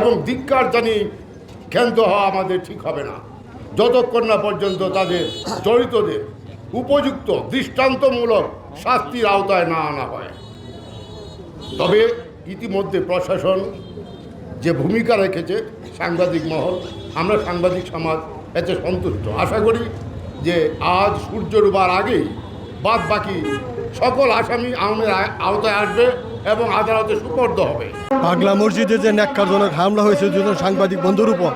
এবং ধিক্কার জানিয়ে ক্ষান্ত হওয়া আমাদের ঠিক হবে না, যতক্ষণ না পর্যন্ত তাদের জড়িতদের উপযুক্ত দৃষ্টান্তমূলক শাস্তির আওতায় না আনা হয়। তবে ইতিমধ্যে প্রশাসন যে ভূমিকা রেখেছে, সাংবাদিক মহল, আমরা সাংবাদিক সমাজ এতে সন্তুষ্ট। আশা করি যে আজ সূর্য ডোবার আগেই বাদ বাকি সকল আসামি আইনের আওতায় আসবে এবং আদালতে সুপর্দ হবে। পাগলা মসজিদে যে ন্যাক্কারজনক হামলা হয়েছে দুজন সাংবাদিক বন্ধুর উপর,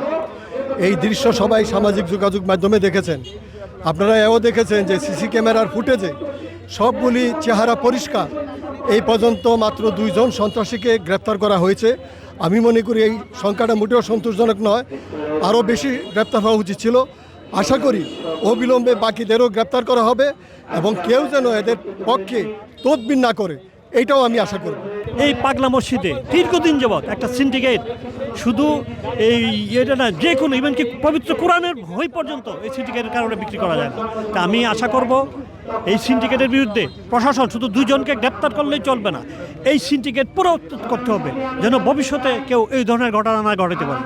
এই দৃশ্য সবাই সামাজিক যোগাযোগ মাধ্যমে দেখেছেন। আপনারা এও দেখেছেন যে সিসি ক্যামেরার ফুটেজে সবগুলি চেহারা পরিষ্কার। এই পর্যন্ত মাত্র 2 জন সন্ত্রাসীকে গ্রেপ্তার করা হয়েছে। আমি মনে করি এই সংখ্যাটা মোটেও সন্তোষজনক নয়, আরও বেশি গ্রেপ্তার হওয়া উচিত ছিল। আশা করি অবিলম্বে বাকিদেরও গ্রেপ্তার করা হবে এবং কেউ যেন এদের পক্ষে তদবির না করে, এইটাও আমি আশা করব। এই পাগলা মসজিদে দীর্ঘদিন যাবৎ একটা সিন্ডিকেট, শুধু এই এটা না, যে কোনো ইভেনকি পবিত্র কোরআনের বই পর্যন্ত এই সিন্ডিকেটের কারণে বিক্রি করা যায় না। তা আমি আশা করব এই সিন্ডিকেটের বিরুদ্ধে প্রশাসন শুধু 2 জনকে গ্রেপ্তার করলেই চলবে না, এই সিন্ডিকেট পুরো করতে হবে যেন ভবিষ্যতে কেউ এই ধরনের ঘটনা না ঘটাতে পারে।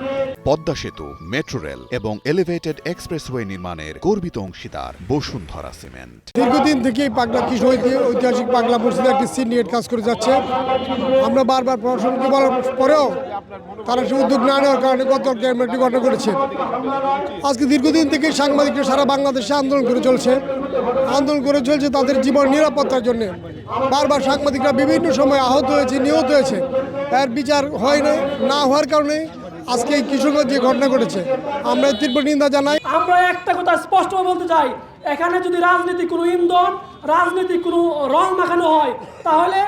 পদ্মা সেতু, মেট্রো রেল এবং এলিভেটেড এক্সপ্রেসওয়ে নির্মাণের গর্বিত অংশীদার বসুন্ধরা সিমেন্ট। দীর্ঘদিন থেকেই পাগলা কৃষ্ণ ঐতিহাসিক পাগলা মসজিদে একটি সিন্ডিকেট কাজ করে যাচ্ছে। আমরা বারবার প্রশাসনকে বলার পরেও তারা সে উদ্যোগ না নেওয়ার কারণে গতকালকে একটি ঘটনা ঘটেছে। আজকে দীর্ঘদিন থেকে সাংবাদিকরা সারা বাংলাদেশে আন্দোলন করে চলছে তাদের জীবন নিরাপত্তার জন্য। বারবার সাংবাদিকরা বিভিন্ন সময় আহত হয়েছে, নিহত হয়েছে, এর বিচার হয় না হওয়ার কারণে আজকে এই কিশোরগঞ্জ যে ঘটনা ঘটেছে, আমরা তীব্র নিন্দা জানাই। আমরা একটা কথা স্পষ্ট বলতে চাই, এখানে যদি রাজনীতি কোনো ইন্ধন, রাজনীতি কোনো রং মাখানো হয়, তাহলে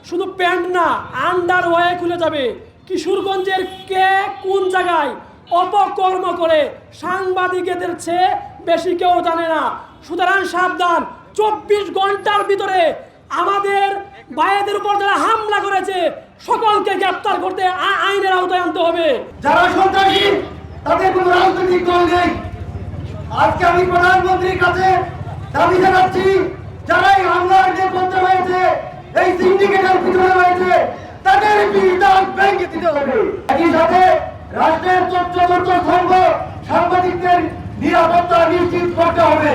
শুধু প্যান্ট না, আন্ডার ওয়ে খুলে যাবে। কিশোরগঞ্জের কে কোন জায়গায় অপকর্ম করে সাংবাদিকদের চেয়ে বেশি কেউ জানে না। সুতরাং সাবধান, 24 ঘন্টার ভিতরে আমাদের ভাইদের উপর যারা হামলা করেছে সকলকে গ্রেপ্তার করতে আইনের আওতায় আনতে হবে। যারা সন্ত্রাসী তাদের কোনো রাজনৈতিক দল নেই। আজকে আমি প্রধানমন্ত্রীর কাছে দাবি জানাচ্ছি, যারা এই হামলার নেতৃত্ব হয়েছে, এই সিন্ডিকেটের পিছনে রয়েছে, তাদের বিধান ভেঙে দিতে হবে। একই সাথে রাষ্ট্রের তথ্য সাংবাদিকদের নিরাপত্তা নিশ্চিত করতে হবে।